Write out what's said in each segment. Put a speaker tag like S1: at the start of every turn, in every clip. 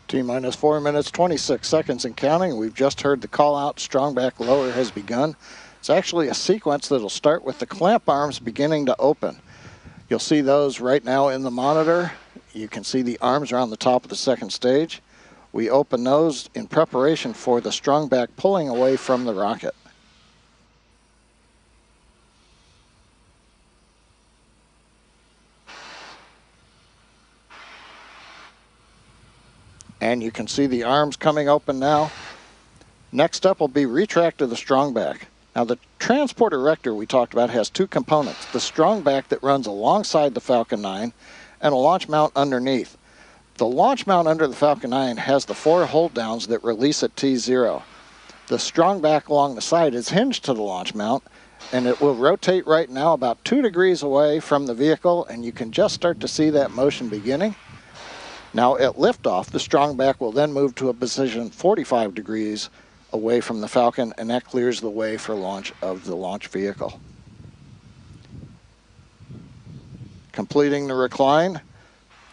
S1: T-minus 4 minutes, 26 seconds and counting. We've just heard the call out, strong back lower has begun. It's actually a sequence that'll start with the clamp arms beginning to open. You'll see those right now in the monitor. You can see the arms are on the top of the second stage. We open those in preparation for the strong back pulling away from the rocket. And you can see the arms coming open now. Next up will be retract of the strong back. Now the transport erector we talked about has two components, the strong back that runs alongside the Falcon 9 and a launch mount underneath. The launch mount under the Falcon 9 has the 4 hold downs that release at T0. The strong back along the side is hinged to the launch mount, and it will rotate right now about 2 degrees away from the vehicle, and you can just start to see that motion beginning. Now at liftoff, the strong back will then move to a position 45 degrees away from the Falcon, and that clears the way for launch of the launch vehicle. Completing the recline.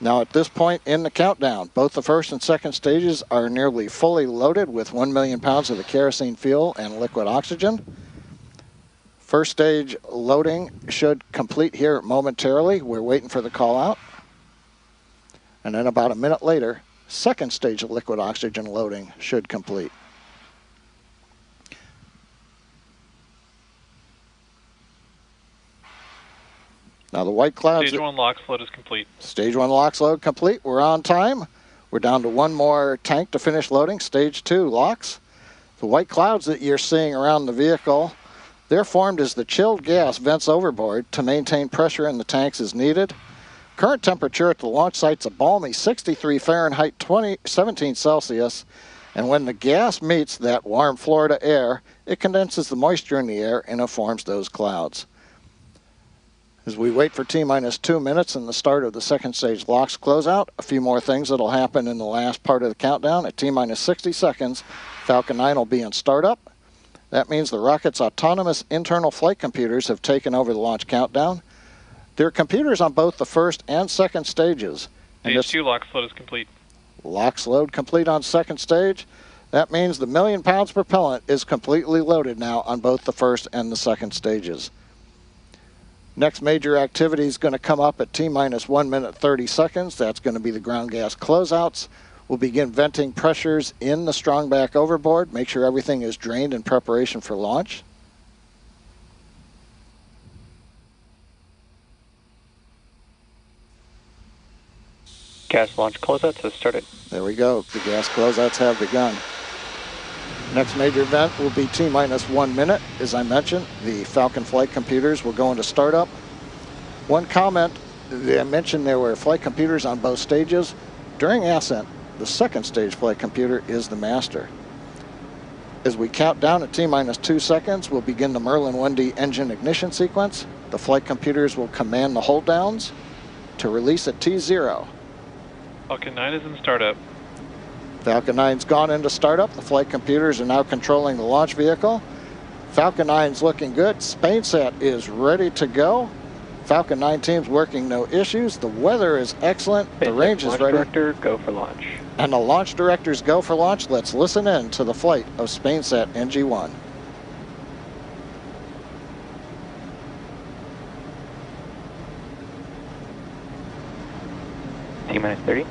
S1: Now at this point in the countdown, both the first and second stages are nearly fully loaded with 1 million pounds of the kerosene fuel and liquid oxygen. First stage loading should complete here momentarily. We're waiting for the call out. And then about a minute later, second stage of liquid oxygen loading should complete. Now the white clouds...
S2: Stage 1 LOX load is complete.
S1: Stage 1 LOX load complete. We're on time. We're down to one more tank to finish loading. Stage 2 LOX. The white clouds that you're seeing around the vehicle, they're formed as the chilled gas vents overboard to maintain pressure in the tanks as needed. Current temperature at the launch site's a balmy 63 Fahrenheit, 17 Celsius, and when the gas meets that warm Florida air, it condenses the moisture in the air and it forms those clouds. As we wait for T-minus 2 minutes and the start of the second stage LOX closeout, a few more things that'll happen in the last part of the countdown. At T-minus 60 seconds, Falcon 9 will be in startup. That means the rocket's autonomous internal flight computers have taken over the launch countdown. There are computers on both the first and second stages.
S2: Stage 2 LOX load is complete.
S1: LOX load complete on second stage. That means the 1 million pounds propellant is completely loaded now on both the first and the second stages. Next major activity is going to come up at T-minus 1 minute 30 seconds. That's going to be the ground gas closeouts. We'll begin venting pressures in the strong back overboard. Make sure everything is drained in preparation for launch.
S3: Gas launch closeouts has started.
S1: There we go. The gas closeouts have begun. Next major event will be T-minus 1 minute. As I mentioned, the Falcon flight computers will go into startup. One comment, I mentioned there were flight computers on both stages. During ascent, the second stage flight computer is the master. As we count down at T-minus 2 seconds, we'll begin the Merlin 1D engine ignition sequence. The flight computers will command the hold downs to release at T0.
S2: Falcon 9 is in startup.
S1: Falcon 9's gone into startup. The flight computers are now controlling the launch vehicle. Falcon 9's looking good. SpainSat is ready to go. Falcon 9 team's working no issues. The weather is excellent. The range is ready.
S3: Launch director, go for launch.
S1: And the launch directors go for launch. Let's listen in to the flight of SpainSat NG1.
S3: T-minus 30.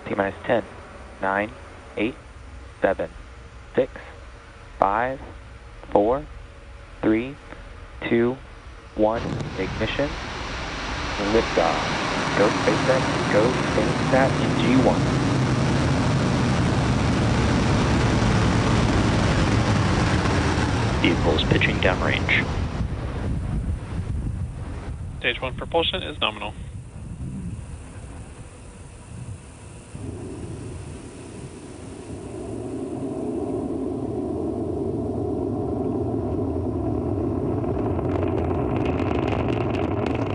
S3: T-minus 10, 9, 8, 7, 6, 5, 4, 3, 2, 1, ignition, liftoff. Go SpaceX, go SpainSat NG1.
S4: Vehicles pitching downrange.
S2: Stage 1 propulsion is nominal.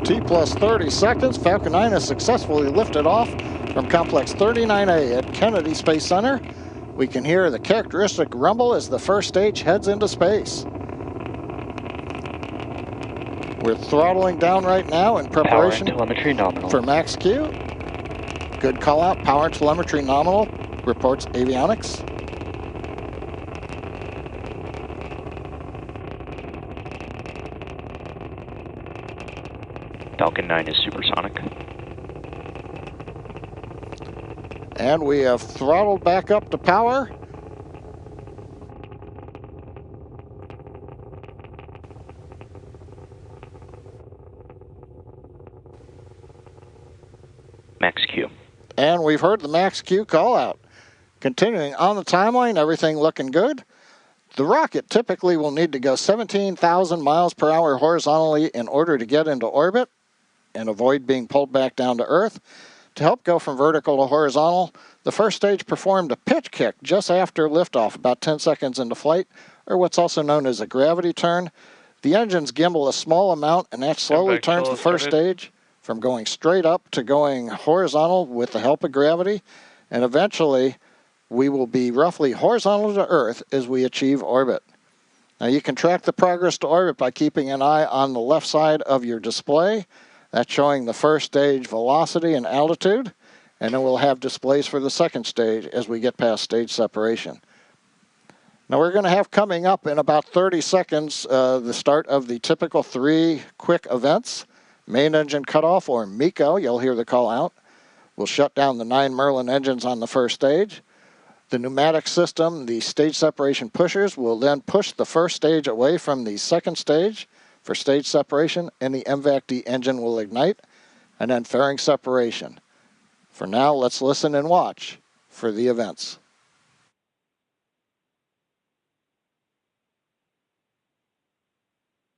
S1: T plus 30 seconds, Falcon 9 has successfully lifted off from Complex 39A at Kennedy Space Center. We can hear the characteristic rumble as the first stage heads into space. We're throttling down right now in preparation
S3: Power and telemetry nominal.
S1: for max Q. Good call out, power and telemetry nominal, reports avionics.
S3: Falcon 9 is supersonic.
S1: And we have throttled back up to power.
S3: Max Q.
S1: And we've heard the max Q call out. Continuing on the timeline, everything looking good. The rocket typically will need to go 17,000 miles per hour horizontally in order to get into orbit and avoid being pulled back down to Earth. To help go from vertical to horizontal, the first stage performed a pitch kick just after liftoff, about 10 seconds into flight, or what's also known as a gravity turn. The engines gimbal a small amount, and that slowly turns the first stage from going straight up to going horizontal with the help of gravity, and eventually we will be roughly horizontal to Earth as we achieve orbit. Now you can track the progress to orbit by keeping an eye on the left side of your display. That's showing the first stage velocity and altitude, and then we'll have displays for the second stage as we get past stage separation. Now we're going to have coming up in about 30 seconds the start of the typical 3 quick events. Main engine cutoff, or MECO, you'll hear the call out. We'll shut down the 9 Merlin engines on the first stage. The pneumatic system, the stage separation pushers, will then push the first stage away from the second stage for stage separation, and the MVAC-D engine will ignite, and then fairing separation. For now, let's listen and watch for the events.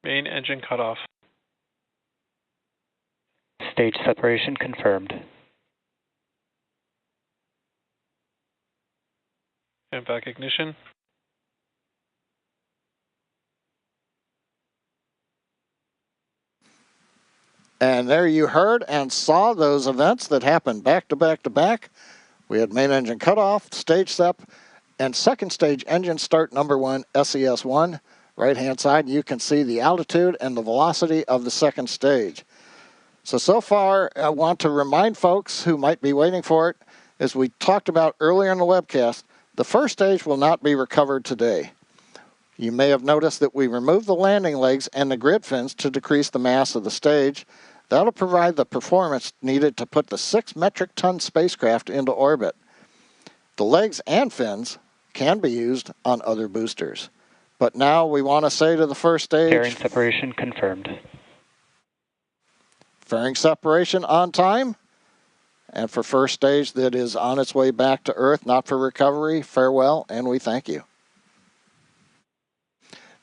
S2: Main engine cutoff.
S3: Stage separation confirmed.
S2: MVAC ignition.
S1: And there you heard and saw those events that happened back to back to back. We had main engine cutoff, stage sep, and second stage engine start number 1, SES-1. Right-hand side, you can see the altitude and the velocity of the second stage. So far, I want to remind folks who might be waiting for it, as we talked about earlier in the webcast, the first stage will not be recovered today. You may have noticed that we removed the landing legs and the grid fins to decrease the mass of the stage. That'll provide the performance needed to put the 6 metric ton spacecraft into orbit. The legs and fins can be used on other boosters. But now we want to say to the first stage...
S3: Fairing separation confirmed.
S1: Fairing separation on time. And for first stage that is on its way back to Earth, not for recovery, farewell, and we thank you.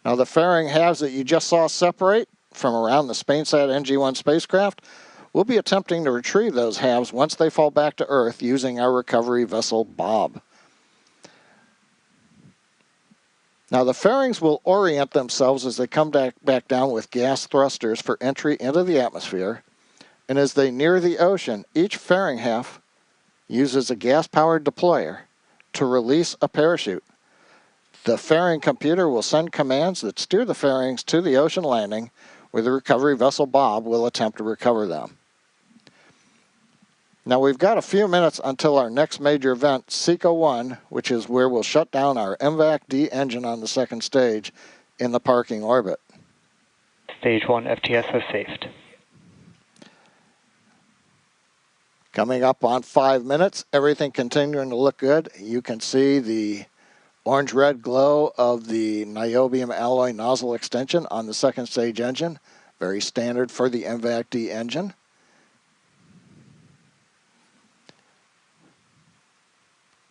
S1: Now the fairing halves that you just saw separate from around the SpainSat NG1 spacecraft, we'll be attempting to retrieve those halves once they fall back to Earth using our recovery vessel Bob. Now the fairings will orient themselves as they come back down with gas thrusters for entry into the atmosphere, and as they near the ocean, each fairing half uses a gas-powered deployer to release a parachute. The fairing computer will send commands that steer the fairings to the ocean landing, where the recovery vessel Bob will attempt to recover them. Now we've got a few minutes until our next major event, SECO-1, which is where we'll shut down our MVAC-D engine on the second stage in the parking orbit.
S3: Stage 1 FTS has safed.
S1: Coming up on 5 minutes, everything continuing to look good. You can see the orange-red glow of the niobium alloy nozzle extension on the second stage engine. Very standard for the MVAC-D engine.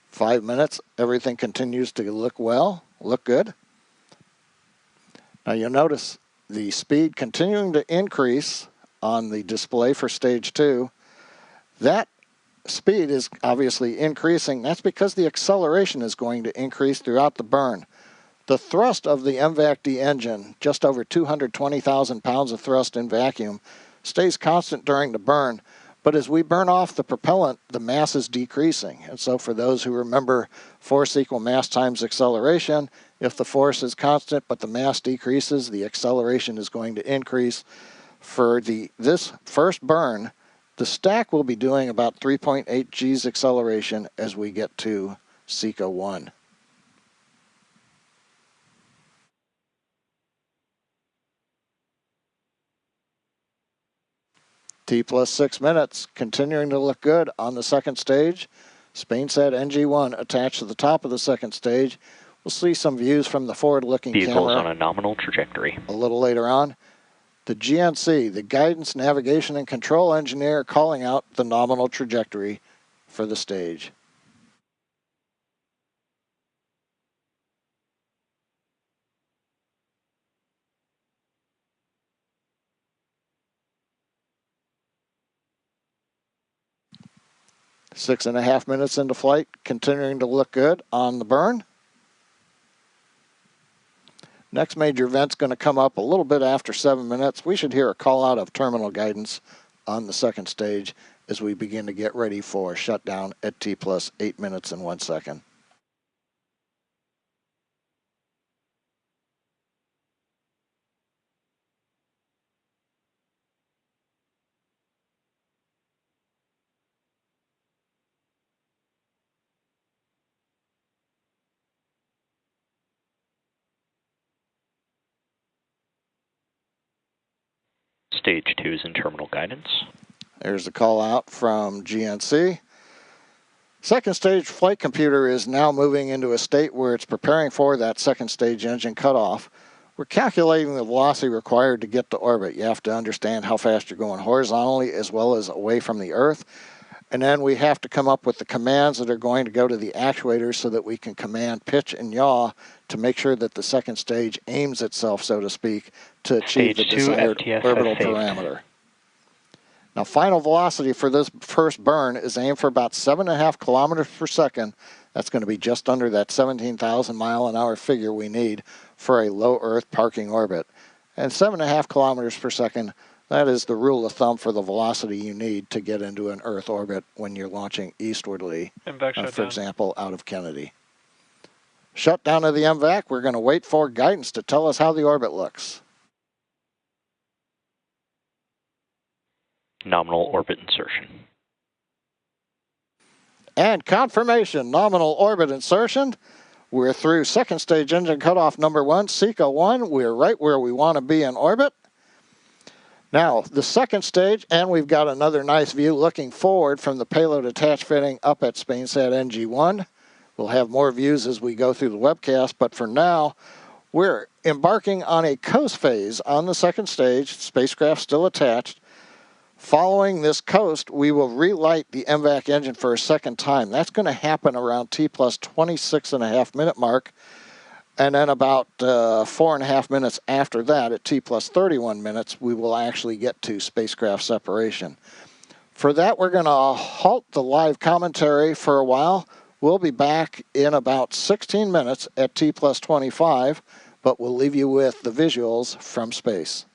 S1: 5 minutes, everything continues to look good. Now you'll notice the speed continuing to increase on the display for stage 2. That speed is obviously increasing. That's because the acceleration is going to increase throughout the burn. The thrust of the MVAC-D engine, just over 220,000 pounds of thrust in vacuum, stays constant during the burn. But as we burn off the propellant, the mass is decreasing. And so for those who remember force equal mass times acceleration, if the force is constant but the mass decreases, the acceleration is going to increase. For this first burn, the stack will be doing about 3.8 G's acceleration as we get to SECA 1. T plus 6 minutes, continuing to look good on the second stage. SpainSat NG1 attached to the top of the second stage. We'll see some views from the forward-looking camera.
S3: Vehicles on a nominal trajectory.
S1: A little later on. The GNC, the Guidance, Navigation, and Control Engineer, calling out the nominal trajectory for the stage. Six and a half minutes into flight, continuing to look good on the burn. Next major event's going to come up a little bit after 7 minutes. We should hear a call out of terminal guidance on the second stage as we begin to get ready for shutdown at T plus 8 minutes and 1 second.
S3: Stage 2 is in terminal guidance.
S1: There's the call out from GNC. Second stage flight computer is now moving into a state where it's preparing for that second stage engine cutoff. We're calculating the velocity required to get to orbit. You have to understand how fast you're going horizontally as well as away from the Earth. And then we have to come up with the commands that are going to go to the actuators so that we can command pitch and yaw to make sure that the second stage aims itself, so to speak, to achieve the desired orbital parameter. Now, final velocity for this first burn is aimed for about 7.5 kilometers per second. That's going to be just under that 17,000 mile an hour figure we need for a low Earth parking orbit. And 7.5 kilometers per second, that is the rule of thumb for the velocity you need to get into an Earth orbit when you're launching eastwardly, for example, out of Kennedy. Shutdown of the MVAC, we're going to wait for guidance to tell us how the orbit looks.
S3: Nominal orbit insertion.
S1: And confirmation, nominal orbit insertion. We're through second stage engine cutoff number 1, SECA 1. We're right where we want to be in orbit. Now, the second stage, and we've got another nice view looking forward from the payload attach fitting up at SpainSat NG1. We'll have more views as we go through the webcast, but for now, we're embarking on a coast phase on the second stage, spacecraft still attached. Following this coast, we will relight the MVAC engine for a second time. That's going to happen around T plus 26.5 minute mark. And then about 4.5 minutes after that, at T plus 31 minutes, we will actually get to spacecraft separation. For that, we're going to halt the live commentary for a while. We'll be back in about 16 minutes at T plus 25, but we'll leave you with the visuals from space.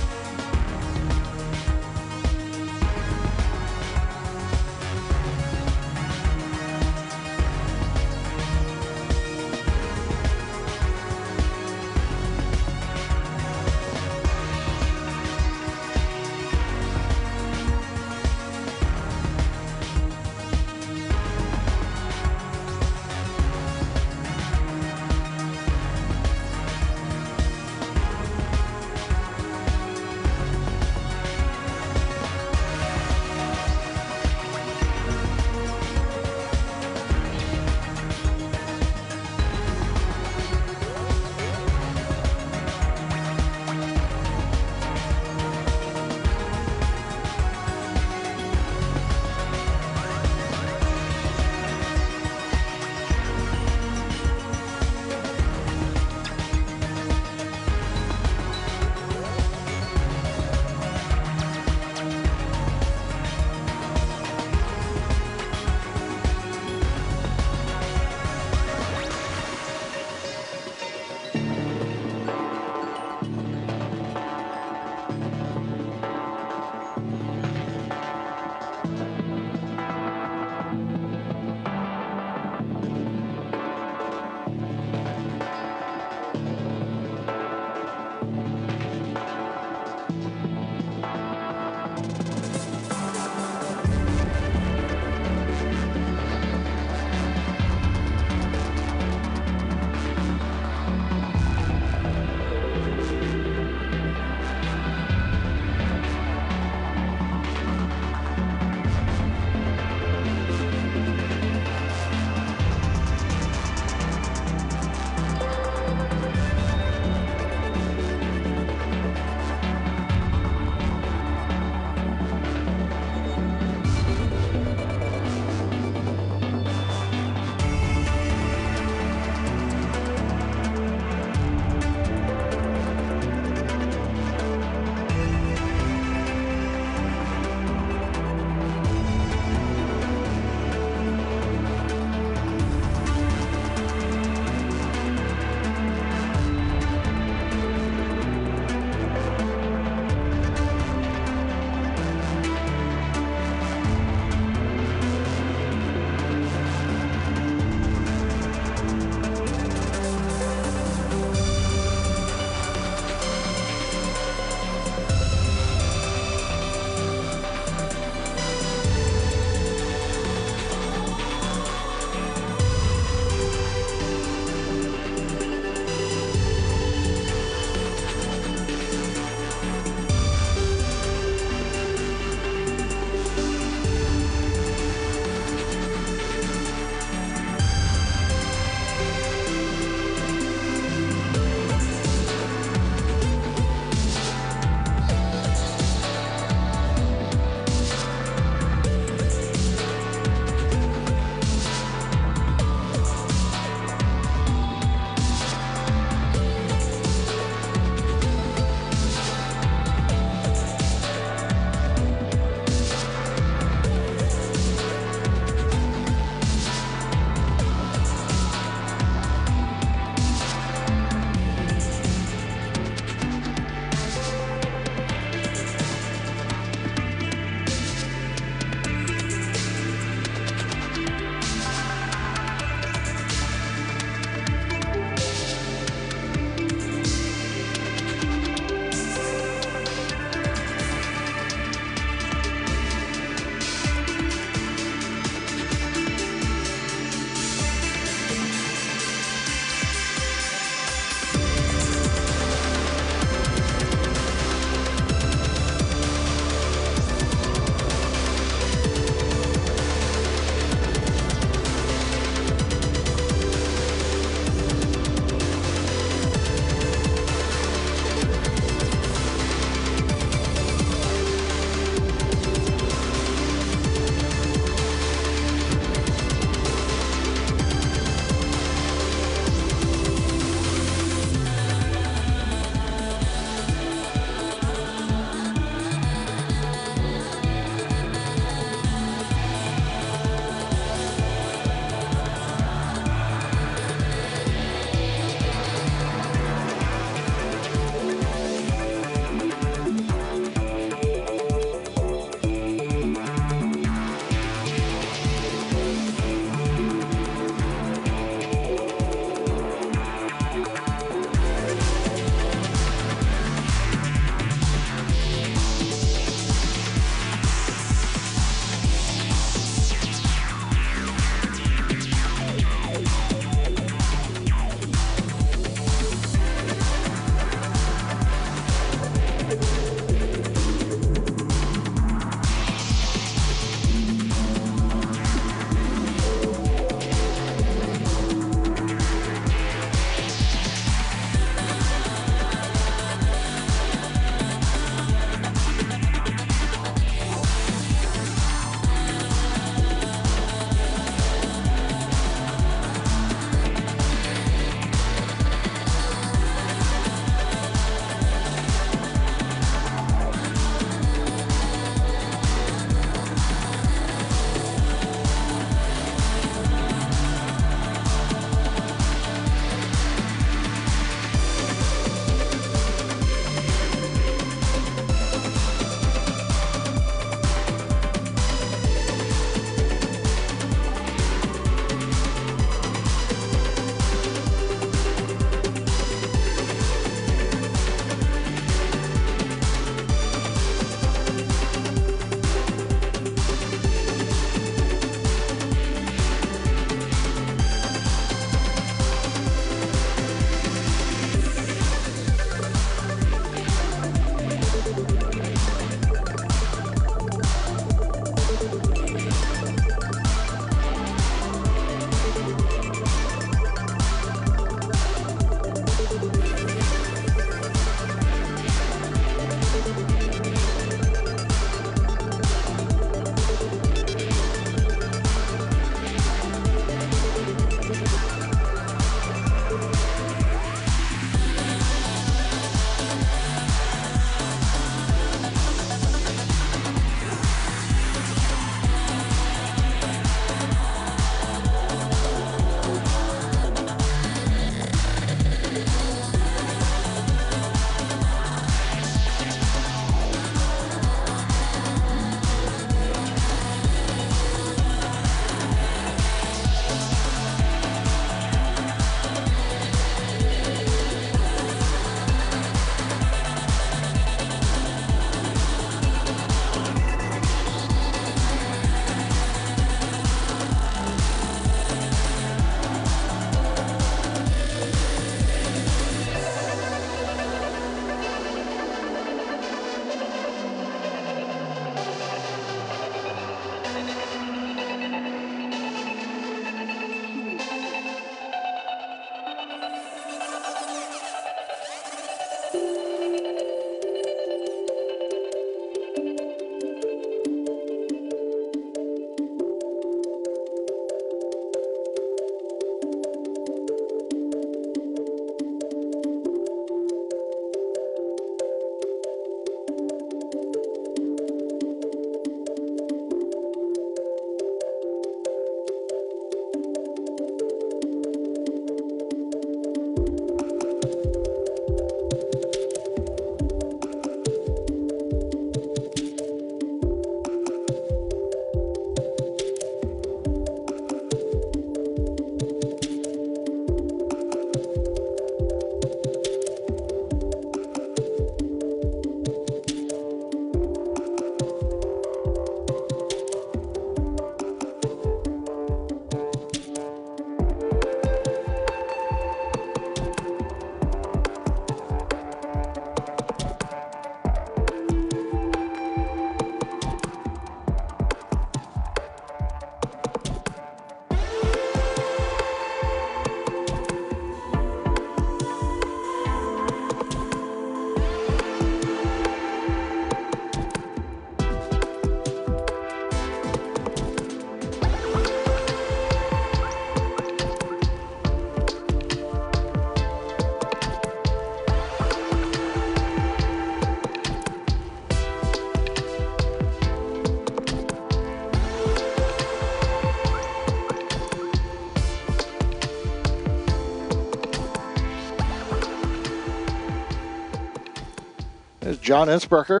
S1: There's John Innsbrucker,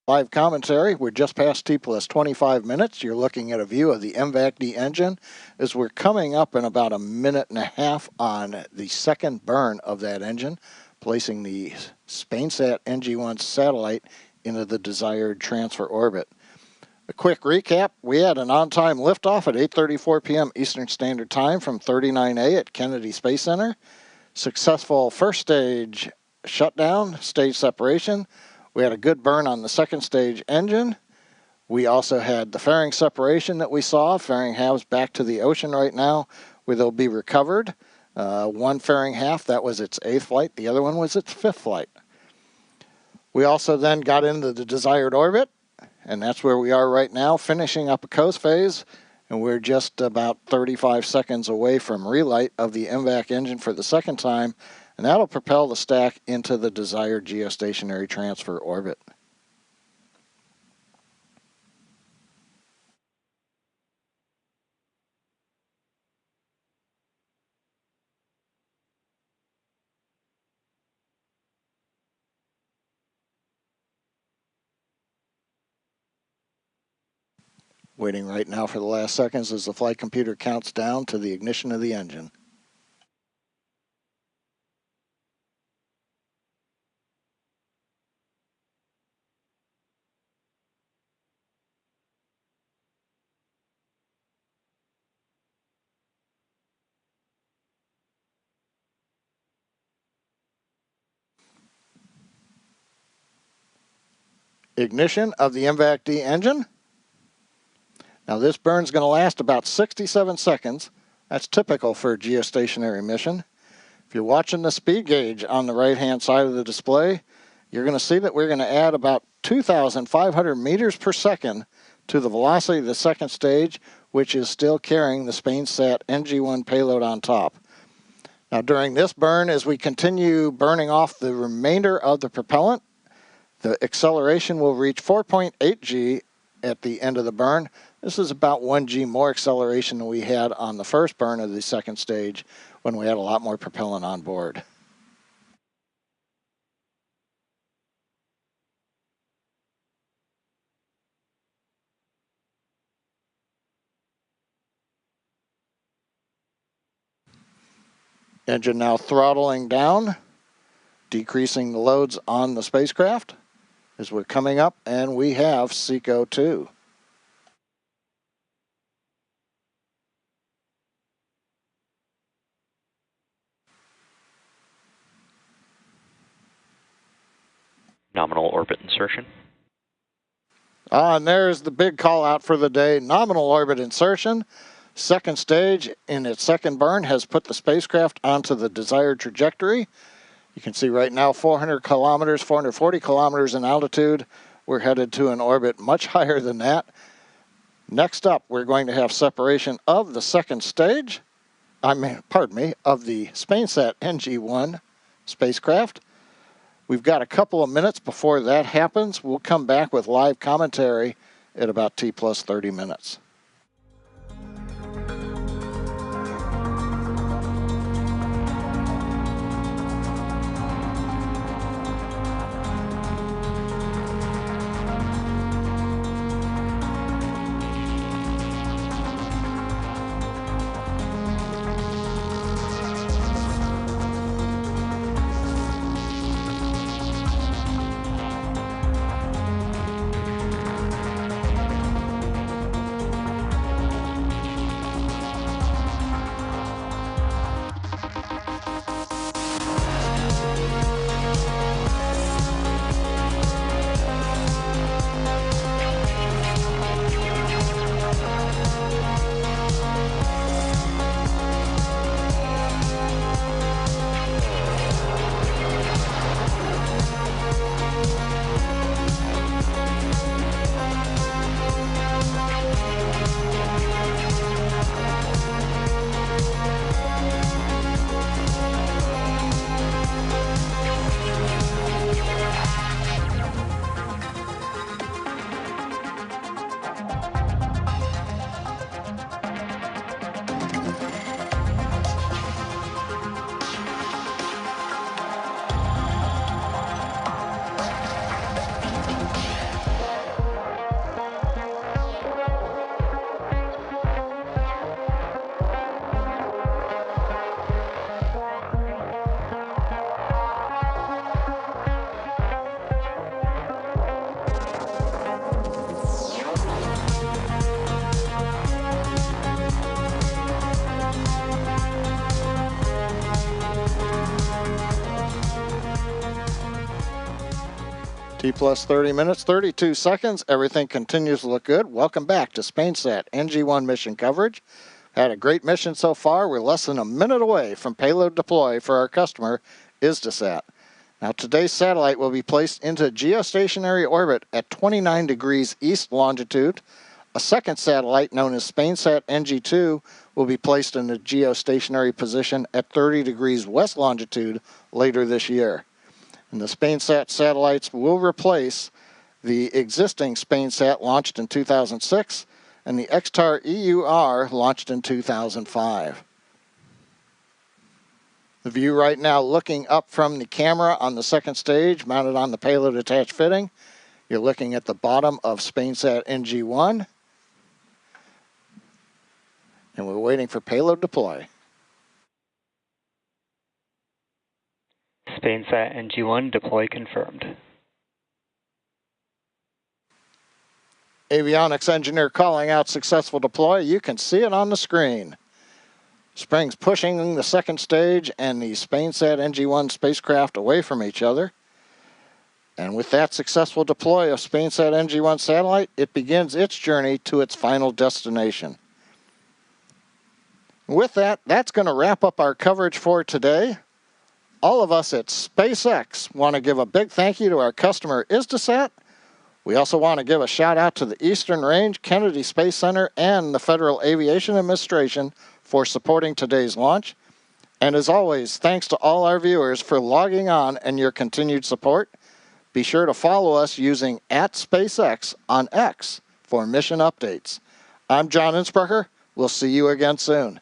S1: live commentary. We're just past T plus 25 minutes. You're looking at a view of the MVAC-D engine as we're coming up in about a minute and a half on the second burn of that engine, placing the SpainSat NG1 satellite into the desired transfer orbit. A quick recap, we had an on-time liftoff at 8:34 p.m. Eastern Standard Time from 39A at Kennedy Space Center. Successful first stage shutdown, stage separation. We had a good burn on the second stage engine. We also had the fairing separation that we saw. Fairing halves back to the ocean right now where they'll be recovered. One fairing half, that was its 8th flight. The other one was its 5th flight. We also then got into the desired orbit, and that's where we are right now, finishing up a coast phase. And we're just about 35 seconds away from relight of the MVAC engine for the second time, and that'll propel the stack into the desired geostationary transfer orbit. Waiting right now for the last seconds as the flight computer counts down to the ignition of the engine. Ignition of the MVAC-D engine. Now this burn's going to last about 67 seconds. That's typical for a geostationary mission. If you're watching the speed gauge on the right-hand side of the display, you're going to see that we're going to add about 2,500 meters per second to the velocity of the second stage, which is still carrying the SpainSat NG1 payload on top. Now during this burn, as we continue burning off the remainder of the propellant, the acceleration will reach 4.8 G at the end of the burn. This is about 1 G more acceleration than we had on the first burn of the second stage when we had a lot more propellant on board. Engine now throttling down, decreasing the loads on the spacecraft as we're coming up, and we have SECO 2.
S3: Nominal orbit insertion.
S1: And there's the big call out for the day, nominal orbit insertion. Second stage in its second burn has put the spacecraft onto the desired trajectory. You can see right now 400 kilometers, 440 kilometers in altitude. We're headed to an orbit much higher than that. Next up, we're going to have separation of the second stage. Of the SpainSat NG1 spacecraft. We've got a couple of minutes before that happens. We'll come back with live commentary at about T plus 30 minutes. T plus 30 minutes, 32 seconds. Everything continues to look good. Welcome back to SpainSat NG1 mission coverage. Had a great mission so far. We're less than a minute away from payload deploy for our customer, ISDASat. Now today's satellite will be placed into geostationary orbit at 29 degrees east longitude. A second satellite known as SpainSat NG2 will be placed in a geostationary position at 30 degrees west longitude later this year. And the SpainSat satellites will replace the existing SpainSat launched in 2006 and the XTAR EUR launched in 2005. The view right now looking up from the camera on the second stage mounted on the payload attached fitting. You're looking at the bottom of SpainSat NG1. And we're waiting for payload deploy.
S3: SpainSat NG1 deploy confirmed.
S1: Avionics engineer calling out successful deploy. You can see it on the screen. Springs pushing the second stage and the SpainSat NG1 spacecraft away from each other. And with that successful deploy of SpainSat NG1 satellite, it begins its journey to its final destination. With that, that's going to wrap up our coverage for today. All of us at SpaceX want to give a big thank you to our customer ISDASat. We also want to give a shout out to the Eastern Range, Kennedy Space Center, and the Federal Aviation Administration for supporting today's launch. And as always, thanks to all our viewers for logging on and your continued support. Be sure to follow us using @SpaceX on X for mission updates. I'm John Innsbrucker. We'll see you again soon.